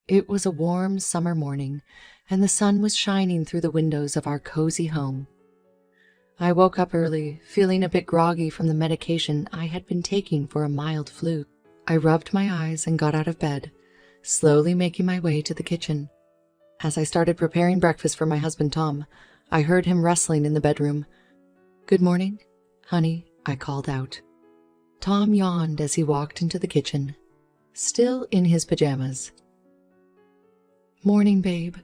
It was a warm summer morning, and the sun was shining through the windows of our cozy home. I woke up early, feeling a bit groggy from the medication I had been taking for a mild flu. I rubbed my eyes and got out of bed, slowly making my way to the kitchen. As I started preparing breakfast for my husband Tom, I heard him rustling in the bedroom. "Good morning, honey," I called out. Tom yawned as he walked into the kitchen, still in his pajamas. "Morning, babe.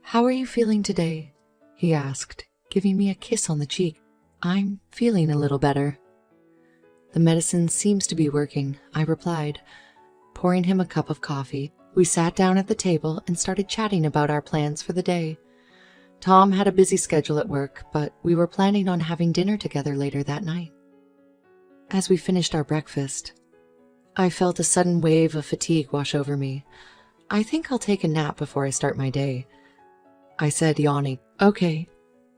How are you feeling today?" he asked, giving me a kiss on the cheek. "I'm feeling a little better." "The medicine seems to be working," I replied, pouring him a cup of coffee. We sat down at the table and started chatting about our plans for the day. Tom had a busy schedule at work, but we were planning on having dinner together later that night. As we finished our breakfast, I felt a sudden wave of fatigue wash over me. "I think I'll take a nap before I start my day," I said, yawning. "Okay,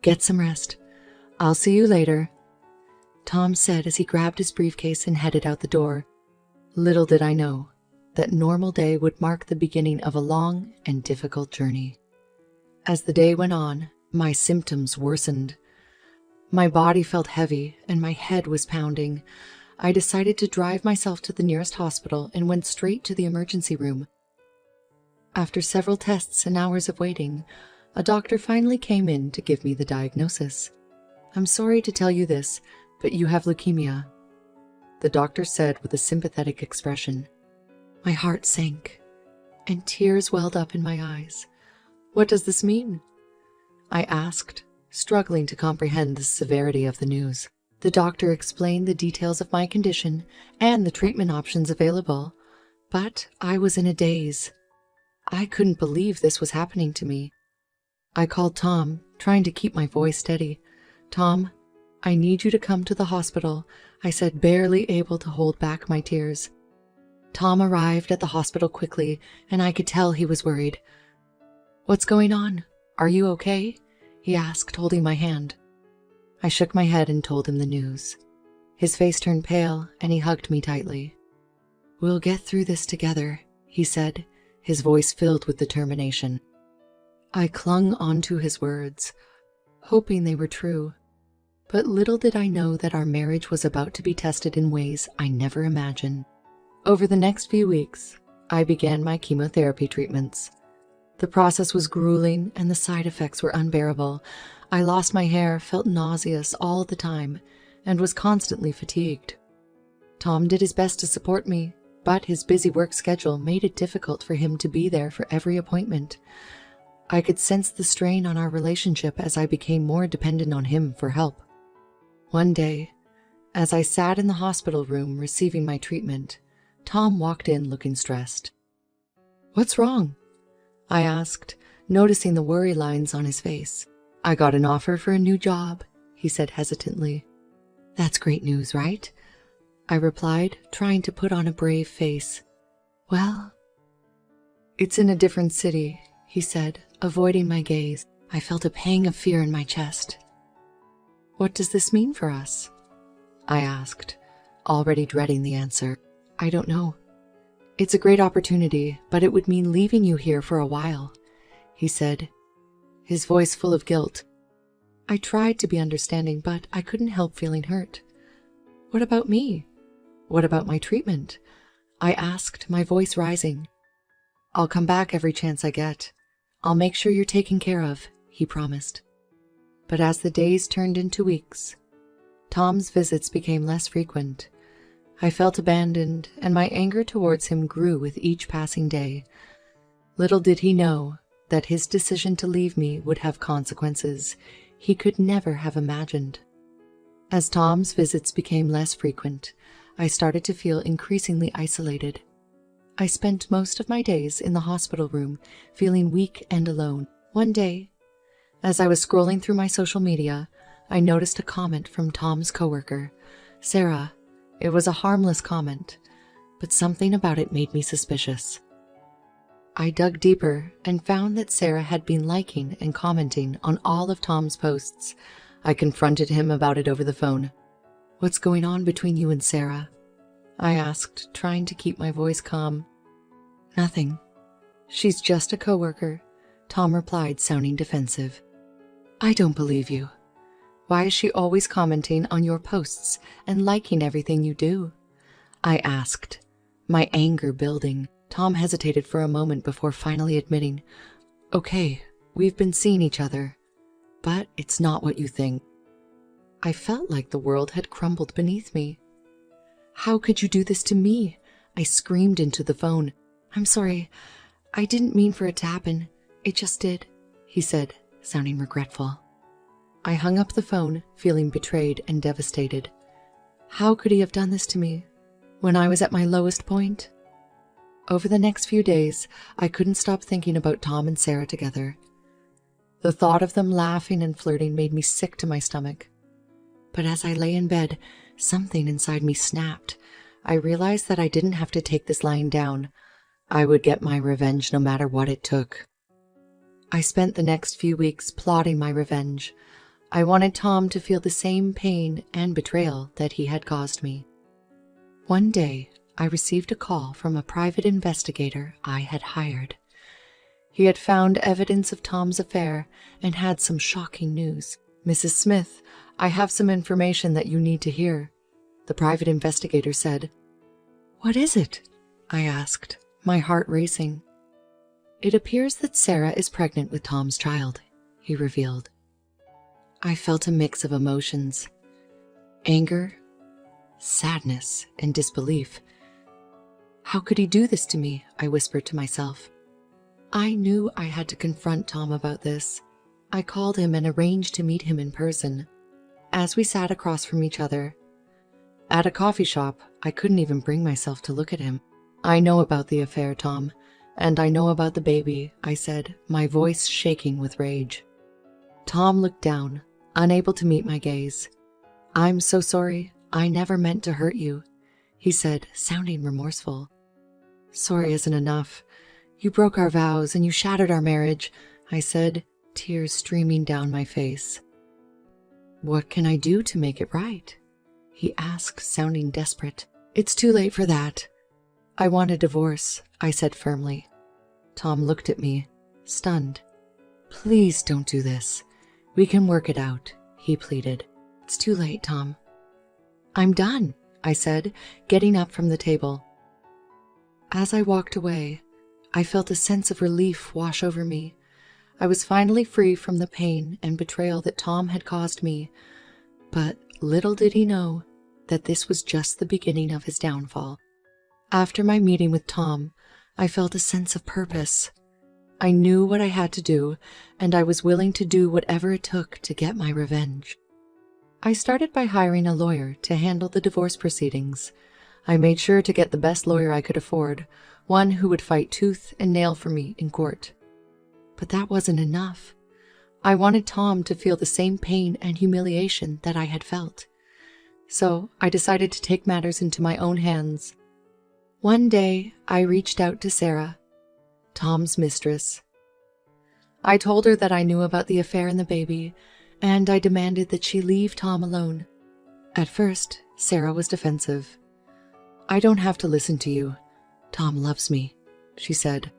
get some rest. I'll see you later," Tom said as he grabbed his briefcase and headed out the door. Little did I know that normal day would mark the beginning of a long and difficult journey. As the day went on, my symptoms worsened. My body felt heavy and my head was pounding. I decided to drive myself to the nearest hospital and went straight to the emergency room. After several tests and hours of waiting, a doctor finally came in to give me the diagnosis. "I'm sorry to tell you this, but you have leukemia," the doctor said with a sympathetic expression. My heart sank, and tears welled up in my eyes. "What does this mean?" I asked, struggling to comprehend the severity of the news. The doctor explained the details of my condition and the treatment options available, but I was in a daze. I couldn't believe this was happening to me. I called Tom, trying to keep my voice steady. "Tom, I need you to come to the hospital," I said, barely able to hold back my tears. Tom arrived at the hospital quickly, and I could tell he was worried. "What's going on? Are you okay?" he asked, holding my hand. I shook my head and told him the news. His face turned pale, and he hugged me tightly. "We'll get through this together," he said, his voice filled with determination. I clung onto his words, hoping they were true. But little did I know that our marriage was about to be tested in ways I never imagined. Over the next few weeks, I began my chemotherapy treatments. The process was grueling and the side effects were unbearable. I lost my hair, felt nauseous all the time, and was constantly fatigued. Tom did his best to support me, but his busy work schedule made it difficult for him to be there for every appointment. I could sense the strain on our relationship as I became more dependent on him for help. One day, as I sat in the hospital room receiving my treatment, Tom walked in looking stressed. "What's wrong?" I asked, noticing the worry lines on his face. "I got an offer for a new job," he said hesitantly. "That's great news, right?" I replied, trying to put on a brave face. "Well, it's in a different city," he said, avoiding my gaze. I felt a pang of fear in my chest. "What does this mean for us?" I asked, already dreading the answer. "I don't know. It's a great opportunity, but it would mean leaving you here for a while," he said, his voice full of guilt. I tried to be understanding, but I couldn't help feeling hurt. "What about me? What about my treatment?" I asked, my voice rising. "I'll come back every chance I get. I'll make sure you're taken care of," he promised. But as the days turned into weeks, Tom's visits became less frequent. I felt abandoned, and my anger towards him grew with each passing day. Little did he know that his decision to leave me would have consequences he could never have imagined. As Tom's visits became less frequent, I started to feel increasingly isolated. I spent most of my days in the hospital room, feeling weak and alone. One day, as I was scrolling through my social media, I noticed a comment from Tom's coworker, Sarah. It was a harmless comment, but something about it made me suspicious. I dug deeper and found that Sarah had been liking and commenting on all of Tom's posts. I confronted him about it over the phone. "What's going on between you and Sarah?" I asked, trying to keep my voice calm. "Nothing," She's just a coworker, Tom replied, sounding defensive. I don't believe you. Why is she always commenting on your posts and liking everything you do? I asked, my anger building. Tom hesitated for a moment before finally admitting, Okay, we've been seeing each other, but it's not what you think. I felt like the world had crumbled beneath me. How could you do this to me? I screamed into the phone. I'm sorry. I didn't mean for it to happen. It just did, he said, sounding regretful. I hung up the phone, feeling betrayed and devastated. How could he have done this to me when I was at my lowest point? Over the next few days, I couldn't stop thinking about Tom and Sarah together. The thought of them laughing and flirting made me sick to my stomach. But as I lay in bed, something inside me snapped. I realized that I didn't have to take this lying down. I would get my revenge no matter what it took. I spent the next few weeks plotting my revenge. I wanted Tom to feel the same pain and betrayal that he had caused me. One day, I received a call from a private investigator I had hired. He had found evidence of Tom's affair and had some shocking news. Mrs. Smith, I have some information that you need to hear, the private investigator said. What is it? I asked, my heart racing. It appears that Sarah is pregnant with Tom's child, he revealed. I felt a mix of emotions, anger, sadness, and disbelief. How could he do this to me? I whispered to myself. I knew I had to confront Tom about this. I called him and arranged to meet him in person. As we sat across from each other, at a coffee shop, I couldn't even bring myself to look at him. I know about the affair, Tom, and I know about the baby, I said, my voice shaking with rage. Tom looked down, unable to meet my gaze. I'm so sorry. I never meant to hurt you, he said, sounding remorseful. Sorry isn't enough. You broke our vows and you shattered our marriage, I said, tears streaming down my face. What can I do to make it right? He asked, sounding desperate. It's too late for that. I want a divorce, I said firmly. Tom looked at me, stunned. Please don't do this. We can work it out, he pleaded. It's too late, Tom. I'm done, I said, getting up from the table. As I walked away, I felt a sense of relief wash over me. I was finally free from the pain and betrayal that Tom had caused me, but little did he know that this was just the beginning of his downfall. After my meeting with Tom, I felt a sense of purpose. I knew what I had to do, and I was willing to do whatever it took to get my revenge. I started by hiring a lawyer to handle the divorce proceedings. I made sure to get the best lawyer I could afford, one who would fight tooth and nail for me in court. But that wasn't enough. I wanted Tom to feel the same pain and humiliation that I had felt. So I decided to take matters into my own hands. One day, I reached out to Sarah, Tom's mistress. I told her that I knew about the affair and the baby, and I demanded that she leave Tom alone. At first, Sarah was defensive. I don't have to listen to you. Tom loves me, she said.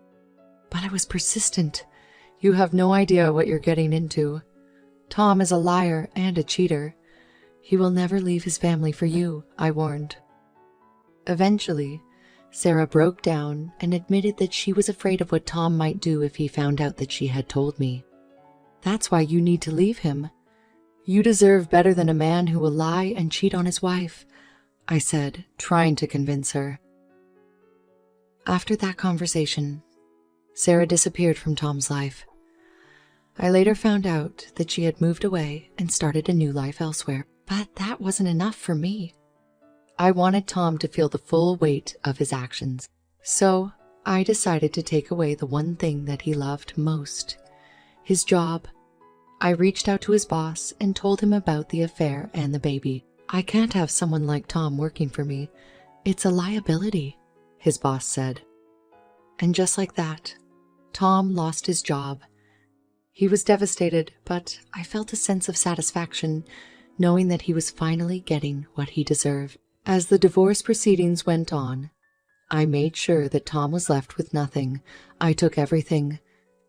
But I was persistent. You have no idea what you're getting into. Tom is a liar and a cheater. He will never leave his family for you, I warned. Eventually, Sarah broke down and admitted that she was afraid of what Tom might do if he found out that she had told me. That's why you need to leave him. You deserve better than a man who will lie and cheat on his wife, I said, trying to convince her. After that conversation, Sarah disappeared from Tom's life. I later found out that she had moved away and started a new life elsewhere, but that wasn't enough for me. I wanted Tom to feel the full weight of his actions, so I decided to take away the one thing that he loved most, his job. I reached out to his boss and told him about the affair and the baby. I can't have someone like Tom working for me. It's a liability, his boss said. And just like that, Tom lost his job. He was devastated, but I felt a sense of satisfaction knowing that he was finally getting what he deserved. As the divorce proceedings went on, I made sure that Tom was left with nothing. I took everything,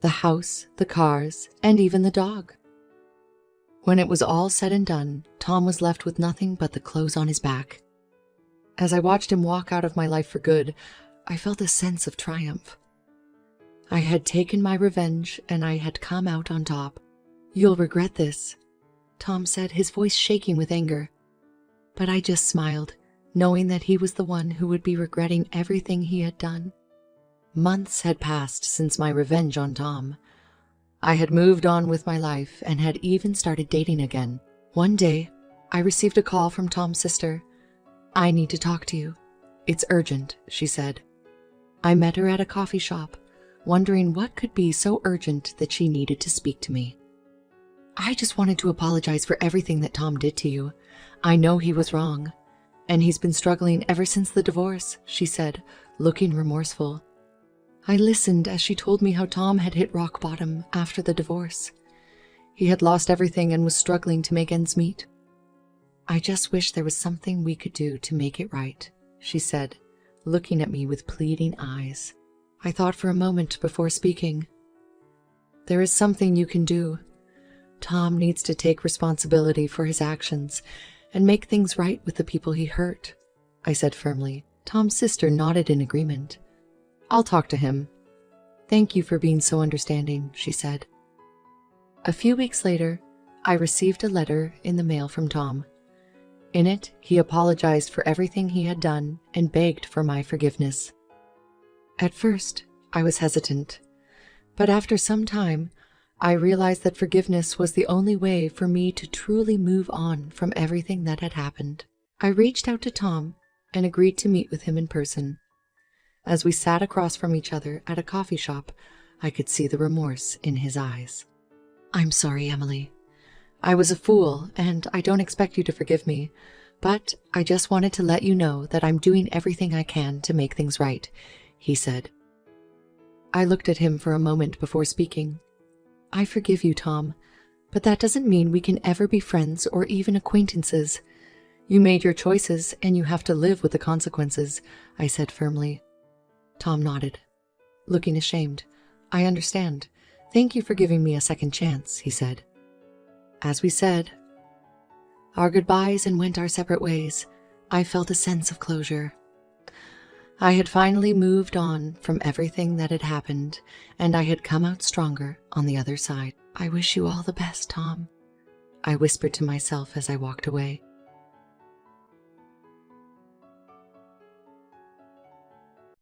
the house, the cars, and even the dog. When it was all said and done, Tom was left with nothing but the clothes on his back. As I watched him walk out of my life for good, I felt a sense of triumph. I had taken my revenge and I had come out on top. "You'll regret this," Tom said, his voice shaking with anger. But I just smiled, knowing that he was the one who would be regretting everything he had done. Months had passed since my revenge on Tom. I had moved on with my life and had even started dating again. One day, I received a call from Tom's sister. "I need to talk to you. It's urgent," she said. I met her at a coffee shop, wondering what could be so urgent that she needed to speak to me. "I just wanted to apologize for everything that Tom did to you. I know he was wrong, and he's been struggling ever since the divorce," she said, looking remorseful. I listened as she told me how Tom had hit rock bottom after the divorce. He had lost everything and was struggling to make ends meet. "I just wish there was something we could do to make it right," she said, looking at me with pleading eyes. I thought for a moment before speaking. "There is something you can do. Tom needs to take responsibility for his actions and make things right with the people he hurt," I said firmly. Tom's sister nodded in agreement. "I'll talk to him. Thank you for being so understanding," she said. A few weeks later, I received a letter in the mail from Tom. In it, he apologized for everything he had done and begged for my forgiveness. At first, I was hesitant, but after some time, I realized that forgiveness was the only way for me to truly move on from everything that had happened. I reached out to Tom and agreed to meet with him in person. As we sat across from each other at a coffee shop, I could see the remorse in his eyes. "I'm sorry, Emily. I was a fool, and I don't expect you to forgive me, but I just wanted to let you know that I'm doing everything I can to make things right," he said. I looked at him for a moment before speaking. "I forgive you, Tom, but that doesn't mean we can ever be friends or even acquaintances. You made your choices, and you have to live with the consequences," I said firmly. Tom nodded, looking ashamed. "I understand. Thank you for giving me a second chance," he said. As we said our goodbyes and went our separate ways, I felt a sense of closure. I had finally moved on from everything that had happened, and I had come out stronger on the other side. "I wish you all the best, Tom," I whispered to myself as I walked away.